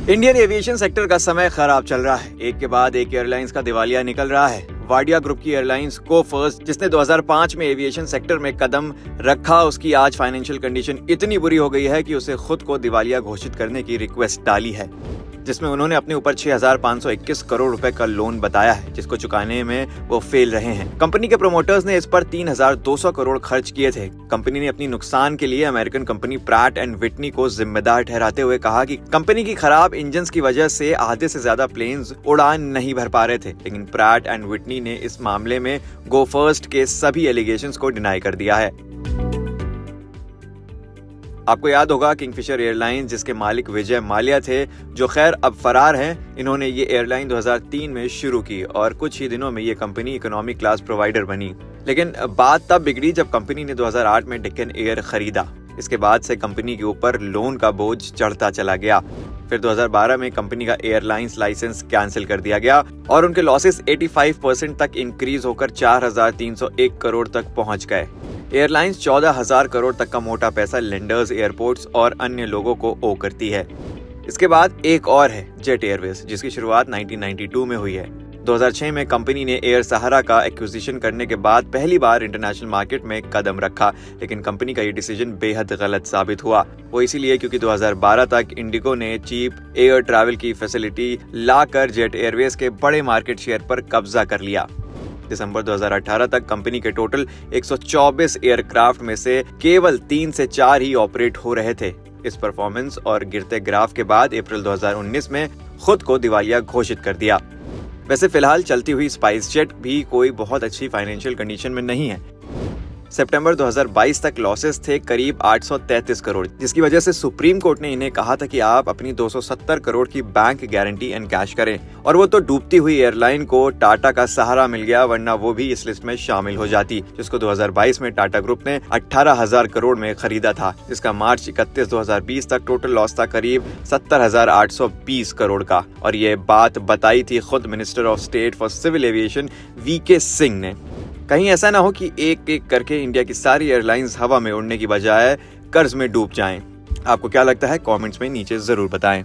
Indian aviation sector का समय खराब चल रहा है। एक के बाद एक एयरलाइंस का दिवालिया निकल रहा है। वाडिया ग्रुप की एयरलाइंस को फर्स्ट, जिसने 2005 में एविएशन सेक्टर में कदम रखा, उसकी आज फाइनेंशियल कंडीशन इतनी बुरी हो गई है कि उसे खुद को दिवालिया घोषित करने की रिक्वेस्ट डाली है, जिसमें उन्होंने अपने ऊपर 6,521 करोड़ रुपए का लोन बताया है, जिसको चुकाने में वो फेल रहे हैं। कंपनी के प्रोमोटर्स ने इस पर 3,200 करोड़ खर्च किए थे। कंपनी ने अपनी नुकसान के लिए American company Pratt and Whitney को जिम्मेदार ठहराते हुए कहा कि कंपनी की खराब इंजन की वजह से आधे से ज्यादा प्लेन्स उड़ान नहीं भर पा रहे थे। लेकिन प्रैट एंड विटनी ने इस मामले में गो फर्स्ट के सभी एलिगेशंस को डिनाई कर दिया है। आपको याद होगा किंगफिशर एयरलाइंस, जिसके मालिक विजय माल्या थे, जो खैर अब फरार हैं। इन्होंने ये एयरलाइन 2003 में शुरू की और कुछ ही दिनों में ये कंपनी इकोनॉमी क्लास प्रोवाइडर बनी। लेकिन बात तब बिगड़ी जब कंपनी ने 2008 में डेक्कन एयर खरीदा। इसके बाद से कंपनी के ऊपर लोन का बोझ चढ़ता चला गया। फिर 2012 में कंपनी का एयरलाइंस लाइसेंस कैंसिल कर दिया गया और उनके लॉसेस 85% तक इंक्रीज होकर 4,301 करोड़ तक पहुंच गए। एयरलाइंस 14,000 करोड़ तक का मोटा पैसा लेंडर्स, एयरपोर्ट्स और अन्य लोगों को ओ करती है। इसके बाद एक और है जेट एयरवेज, जिसकी शुरुआत 1992 में हुई है। 2006 में कंपनी ने एयर सहारा का एक्विजिशन करने के बाद पहली बार इंटरनेशनल मार्केट में कदम रखा, लेकिन कंपनी का ये डिसीजन बेहद गलत साबित हुआ। वो इसीलिए क्योंकि 2012 तक इंडिगो ने चीप एयर ट्रैवल की फैसिलिटी लाकर जेट एयरवेज के बड़े मार्केट शेयर पर कब्जा कर लिया। दिसंबर 2018 तक कंपनी के टोटल 124 एयरक्राफ्ट में से केवल 3 से 4 ही ऑपरेट हो रहे थे। इस परफॉर्मेंस और गिरते ग्राफ के बाद अप्रैल 2019 में खुद को दिवालिया घोषित कर दिया। वैसे फिलहाल चलती हुई स्पाइस जेट भी कोई बहुत अच्छी फाइनेंशियल कंडीशन में नहीं है। सितंबर 2022 तक लॉसेस थे करीब 833 करोड़, जिसकी वजह से सुप्रीम कोर्ट ने इन्हें कहा था कि आप अपनी 270 करोड़ की बैंक गारंटी एनकैश करें। और वो तो डूबती हुई एयरलाइन को टाटा का सहारा मिल गया, वरना वो भी इस लिस्ट में शामिल हो जाती, जिसको 2022 में टाटा ग्रुप ने 18,000 करोड़ में खरीदा था, जिसका मार्च 31, 2020 तक टोटल लॉस था करीब 70,820 करोड़ का। और ये बात बताई थी खुद minister of state for civil aviation V K Singh ने। कहीं ऐसा ना हो कि एक एक करके इंडिया की सारी एयरलाइंस हवा में उड़ने की बजाय कर्ज में डूब जाएं। आपको क्या लगता है? कमेंट्स में नीचे जरूर बताएं।